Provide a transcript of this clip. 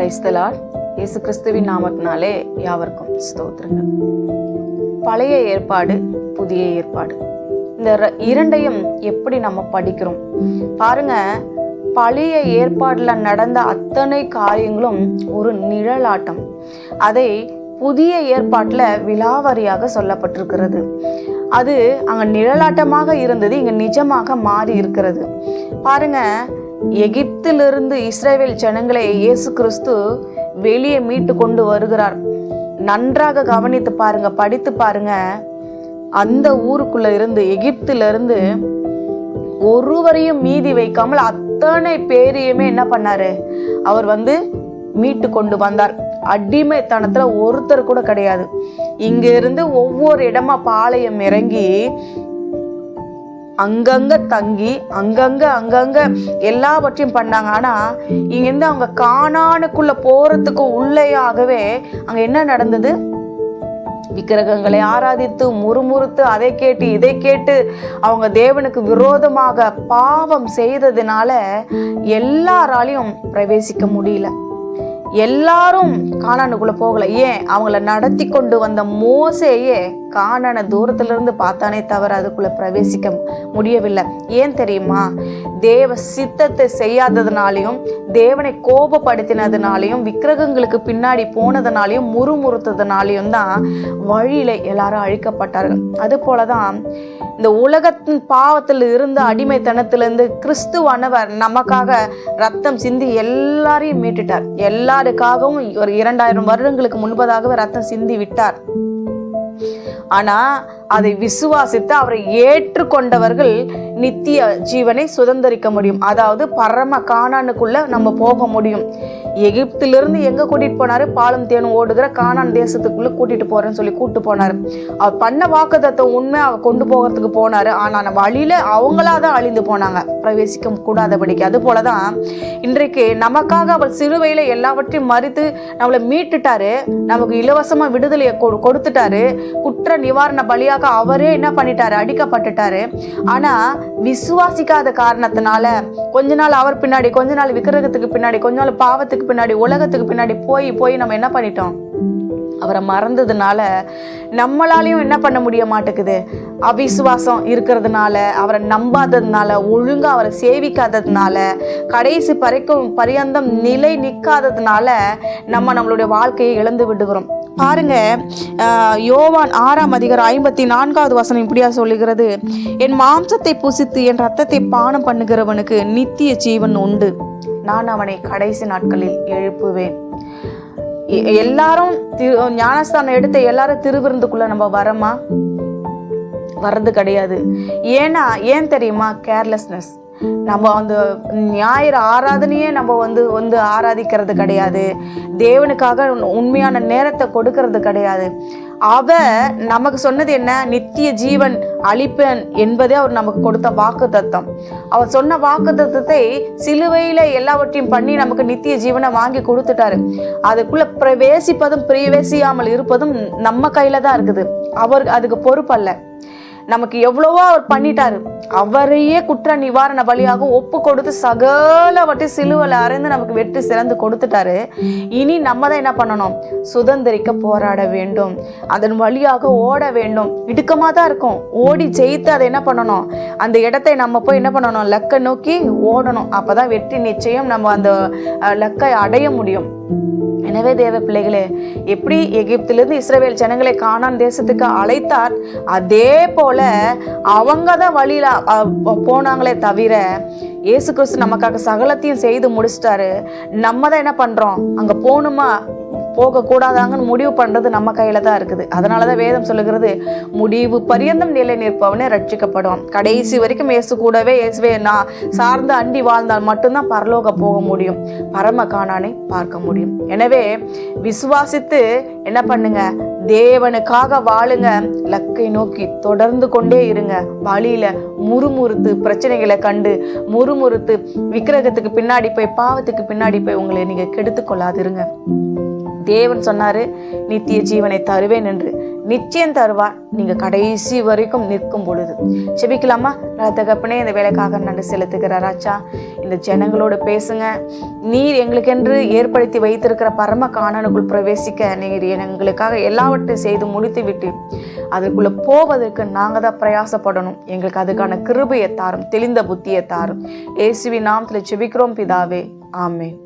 Praise the Lord. இயேசு கிறிஸ்துவின் நாமத்தினாலே யாவருக்கும் ஸ்தோத்திரங்கள். பழைய ஏற்பாடு, புதிய ஏற்பாடு, இந்த இரண்டையும் எப்படி நம்ம படிக்கிறோம் பாருங்க. பழைய ஏற்பாடுல நடந்த அத்தனை காரியங்களும் ஒரு நிழலாட்டம். அதை புதிய ஏற்பாட்டுல விலாவரியாக சொல்லப்பட்டிருக்கிறது. அது அங்க நிழலாட்டமாக இருந்தது, இங்க நிஜமாக மாறி இருக்கிறது. பாருங்க, எகிப்திலிருந்து இஸ்ரவேல் ஜனங்களை இயேசு கிறிஸ்து வெளியே மீட்டு கொண்டு வருகிறார். நன்றாக கவனித்து பாருங்க, படித்து பாருங்க. அந்த ஊருக்குள்ள இருந்து, எகிப்தில இருந்து ஒருவரையும் மீதி வைக்காமல் அத்தனை பேரையுமே என்ன பண்ணாரு, அவர் மீட்டு கொண்டு வந்தார். அடிமைத்தனத்துல ஒருத்தர் கூட கிடையாது. இங்க இருந்து ஒவ்வொரு இடமா பாளையம் இறங்கி அங்கங்க தங்கி அங்கங்க எல்லாவற்றையும் பண்ணாங்க. ஆனா இங்கிருந்து அவங்க கானானுக்குள்ள போறதுக்கு உள்ளேயாகவே அங்க என்ன நடந்தது? விக்கிரகங்களை ஆராதித்து முறுமுறுத்து அதை கேட்டு இதை கேட்டு அவங்க தேவனுக்கு விரோதமாக பாவம் செய்ததுனால எல்லாராலையும் பிரவேசிக்க முடியல. எல்லாரும் கானானுக்குள்ள போகல. ஏன்? அவங்கள நடத்தி கொண்டு வந்த மோசேயே கானான தூரத்துல இருந்து பார்த்தானே தவிர அதுக்குள்ள பிரவேசிக்க முடியவில்லை. ஏன் தெரியுமா? தேவ சித்தத்தை செய்யாததுனாலையும், தேவனை கோபப்படுத்தினதுனாலையும், விக்கிரகங்களுக்கு பின்னாடி போனதுனாலையும், முறுமுறுத்ததுனாலையும் தான் வழியில எல்லாரும் அழிக்கப்பட்டார்கள். அது போலதான் இந்த உலகத்தின் பாவத்தில் இருந்து, அடிமைத்தனத்திலிருந்து கிறிஸ்துவானவர் நமக்காக ரத்தம் சிந்தி எல்லாரையும் மீட்டுட்டார். எல்லாருக்காகவும் ஒரு 2000 வருடங்களுக்கு முன்பதாகவே ரத்தம் சிந்தி விட்டார். ஆனா அதை விசுவாசித்து அவரை ஏற்றுக்கொண்டவர்கள் நித்திய ஜீவனை சுதந்திரிக்க முடியும். அதாவது பரம கானானுக்குள்ள நம்ம போக முடியும். எகிப்திலிருந்து எங்க கூட்டிட்டு போனாரு? பாலும் தேனும் ஓடுகிற கானான் தேசத்துக்குள்ள கூட்டிட்டு போறேன்னு சொல்லி கூட்டு போனாரு. அவர் பண்ண வாக்குத்தத்தம் உண்மை, அவர் கொண்டு போகிறதுக்கு போனாரு. ஆனா வழியில அவங்களாதான் அழிந்து போனாங்க, பிரவேசிக்க கூடாதபடிக்கு. அது போலதான் இன்றைக்கு நமக்காக அவர் சிலுவையில எல்லாவற்றையும் மறித்து நம்மளை மீட்டுட்டாரு. நமக்கு இலவசமா விடுதலையை கொடுத்துட்டாரு. குற்ற நிவாரண பலியாக அவரே என்ன பண்ணிட்டாரு? அடிக்கப்பட்டுட்டாரு. ஆனா விசுவாசிக்காத காரணத்தினால கொஞ்ச நாள் அவர் பின்னாடி, கொஞ்ச நாள் விக்கிரகத்துக்கு பின்னாடி, கொஞ்ச நாள் பாவத்துக்கு பின்னாடி, உலகத்துக்கு பின்னாடி போய் நம்ம என்ன பண்ணிட்டோம்? அவரை மறந்ததுனால நம்மளாலையும் என்ன பண்ண முடிய மாட்டேங்குது. அவிசுவாசம் இருக்கிறதுனால, அவரை நம்பாததுனால, ஒழுங்கா அவரை சேவிக்காததுனால, கடைசி பரியந்தம் நிலை நிற்காததுனால நம்மளுடைய வாழ்க்கையை இழந்து விடுகிறோம். பாருங்க, யோவான் 6ஆம் அதிகாரம் 54வது வசனம் இப்படியா சொல்லுகிறது: என் மாம்சத்தை புசித்து என் ரத்தத்தை பானம் பண்ணுகிறவனுக்கு நித்திய ஜீவன் உண்டு, நான் அவனை கடைசி நாட்களில் எழுப்புவேன். எல்லாரும் ஞானஸ்தானம் எடுத்த எல்லாரும் திருவிருந்துக்குள்ள நம்ம வரமா? வர்றது கிடையாது. ஏன் தெரியுமா? கேர்லெஸ்னஸ். நம்ம ஞாயிறு ஆராதனையே நம்ம ஆராதிக்கிறது கிடையாது. தேவனுக்காக உண்மையான நேரத்தை கொடுக்கறது கிடையாது. நமக்கு சொன்னது என்ன? நித்திய ஜீவன் அளிப்பேன் என்பதே அவர் நமக்கு கொடுத்த வாக்கு தத்தம். அவர் சொன்ன வாக்கு தத்தத்தை சிலுவையில எல்லாவற்றையும் பண்ணி நமக்கு நித்திய ஜீவனை வாங்கி கொடுத்துட்டாரு. அதுக்குள்ள பிரவேசிப்பதும் பிரவேசியாமல் இருப்பதும் நம்ம கையில தான் இருக்குது. அவர் அதுக்கு பொறுப்பல்ல. நமக்கு எவ்வளவோ அவர் பண்ணிட்டாரு. அவரையே குற்ற நிவாரண பலியாக ஒப்பு கொடுத்து சகலவற்றை சிலுவையில அறைந்து நமக்கு வெற்றி சிறந்து கொடுத்துட்டாரு. இனி நம்ம தான் என்ன பண்ணணும்? சுதந்திரிக்க போராட வேண்டும். அதன் வழியாக ஓட வேண்டும். இடுக்கமா தான் இருக்கும். ஓடி ஜெயித்து அதை என்ன பண்ணணும்? அந்த இடத்தை நம்ம போய் என்ன பண்ணணும்? லக்கை நோக்கி ஓடணும். அப்பதான் வெற்றி நிச்சயம் நம்ம அந்த லக்கை அடைய முடியும். எனவே தேவ பிள்ளைகளே, எப்படி எகிப்திலிருந்து இஸ்ரவேல் ஜனங்களை கானான் தேசத்துக்கு அழைத்தார், அதே போல அவங்க தான் வழியில போனாங்களே தவிர இயேசு கிறிஸ்து நமக்காக சகலத்தையும் செய்து முடிச்சிட்டாரு. நம்ம தான் என்ன பண்றோம்? அங்க போகணுமா போக கூடாதாங்கன்னு முடிவு பண்றது நம்ம கையில தான் இருக்குது. அதனாலதான் வேதம் சொல்லுகிறது, முடிவு பரியந்தம் நிலை நிற்பவனே ரட்சிக்கப்படுவான். கடைசி வரைக்கும் இயேசு கூடவே, இயேசுவே நான் சார்ந்து அண்டி வாழ்ந்தால் மட்டும்தான் பரலோக போக முடியும், பரம கானானை பார்க்க முடியும். எனவே விசுவாசித்து என்ன பண்ணுங்க? தேவனுக்காக வாழுங்க. லக்கை நோக்கி தொடர்ந்து கொண்டே இருங்க. வழியில முறுமுறுத்து பிரச்சனைகளை கண்டு முறுமுறுத்து விக்கிரகத்துக்கு பின்னாடி போய், பாவத்துக்கு பின்னாடி போய் உங்களை நீங்க கெடுத்து கொள்ளாதிருங்க. தேவன் சொன்னாரு, நித்திய ஜீவனை தருவேன் என்று. நிச்சயம் தருவார், நீங்க கடைசி வரைக்கும் நிற்கும் பொழுது. செபிக்கலாமா? நல்ல தகப்பனே, இந்த வேலைக்காக நன்றி செலுத்துகிறார் ராஜா. இந்த ஜனங்களோடு பேசுங்க. நீர் எங்களுக்கென்று ஏற்படுத்தி வைத்திருக்கிற பரம கானானுக்குள் பிரவேசிக்க நீர் எங்களுக்காக எல்லாவற்றையும் செய்து முடித்து விட்டு அதுக்குள்ள போவதற்கு நாங்க தான் பிரயாசப்படணும். எங்களுக்கு அதுக்கான கிருபையை தாரும், தெளிந்த புத்தியை தாரும். இயேசுவின் நாமத்தில் செபிக்கிறோம் பிதாவே, ஆமென்.